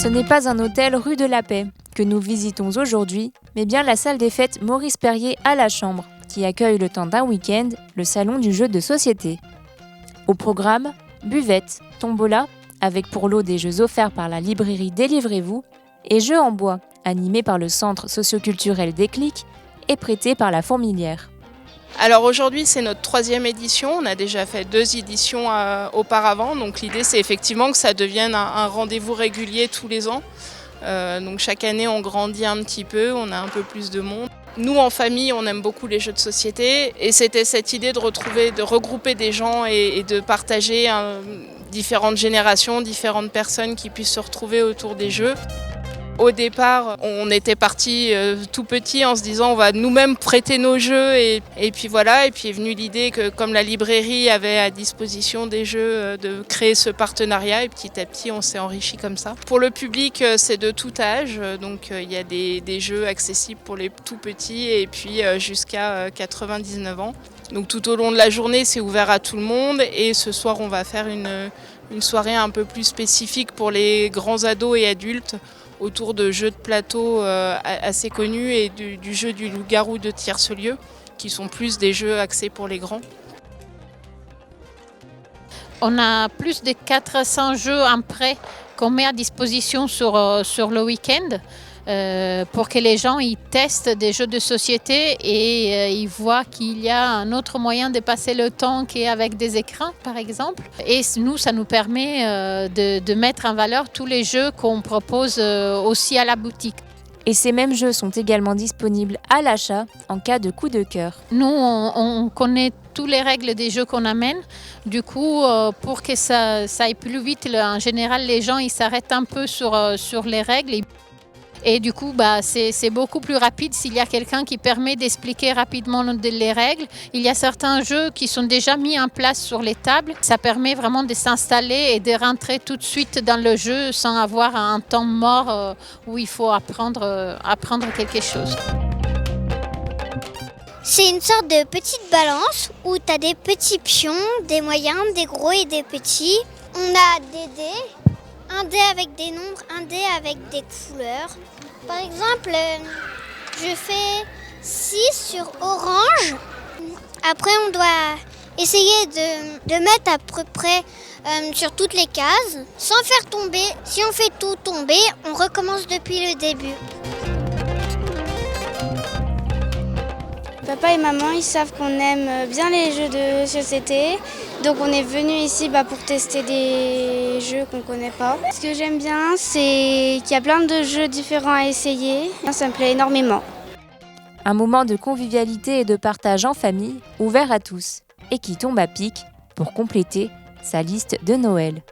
Ce n'est pas un hôtel rue de la Paix que nous visitons aujourd'hui, mais bien la salle des fêtes Maurice Perrier à la Chambre, qui accueille le temps d'un week-end le salon du jeu de société. Au programme, buvette, tombola, avec pour lot des jeux offerts par la librairie Délivrez-vous, et jeux en bois, animés par le centre socioculturel Déclic et prêtés par la Fourmilière. Alors aujourd'hui c'est notre 3e édition, on a déjà fait 2 éditions auparavant, donc l'idée c'est effectivement que ça devienne un rendez-vous régulier tous les ans. Donc chaque année on grandit un petit peu, on a un peu plus de monde. Nous en famille on aime beaucoup les jeux de société et c'était cette idée de regrouper des gens et de partager différentes générations, différentes personnes qui puissent se retrouver autour des jeux. Au départ, on était parti tout petit en se disant on va nous-mêmes prêter nos jeux et puis voilà. Et puis est venue l'idée que comme la librairie avait à disposition des jeux, de créer ce partenariat et petit à petit on s'est enrichi comme ça. Pour le public, c'est de tout âge, donc il y a des jeux accessibles pour les tout petits et puis jusqu'à 99 ans. Donc tout au long de la journée, c'est ouvert à tout le monde et ce soir on va faire une soirée un peu plus spécifique pour les grands ados et adultes, autour de jeux de plateau assez connus et du jeu du loup-garou de Tiercelieu, qui sont plus des jeux axés pour les grands. On a plus de 400 jeux en prêt qu'on met à disposition sur le week-end pour que les gens ils testent des jeux de société et ils voient qu'il y a un autre moyen de passer le temps qu'avec des écrans par exemple. Et nous, ça nous permet de mettre en valeur tous les jeux qu'on propose aussi à la boutique. Et ces mêmes jeux sont également disponibles à l'achat en cas de coup de cœur. Nous, on connaît toutes les règles des jeux qu'on amène. Du coup, pour que ça aille plus vite, en général, les gens ils s'arrêtent un peu sur les règles. Et du coup, c'est beaucoup plus rapide s'il y a quelqu'un qui permet d'expliquer rapidement les règles. Il y a certains jeux qui sont déjà mis en place sur les tables. Ça permet vraiment de s'installer et de rentrer tout de suite dans le jeu sans avoir un temps mort où il faut apprendre quelque chose. C'est une sorte de petite balance où tu as des petits pions, des moyens, des gros et des petits. On a des dés. Un dé avec des nombres, un dé avec des couleurs. Par exemple, je fais 6 sur orange. Après, on doit essayer de mettre à peu près sur toutes les cases, sans faire tomber. Si on fait tout tomber, on recommence depuis le début. Papa et maman, ils savent qu'on aime bien les jeux de société. Donc on est venu ici pour tester des jeux qu'on ne connaît pas. Ce que j'aime bien, c'est qu'il y a plein de jeux différents à essayer. Ça me plaît énormément. Un moment de convivialité et de partage en famille, ouvert à tous, et qui tombe à pic pour compléter sa liste de Noël.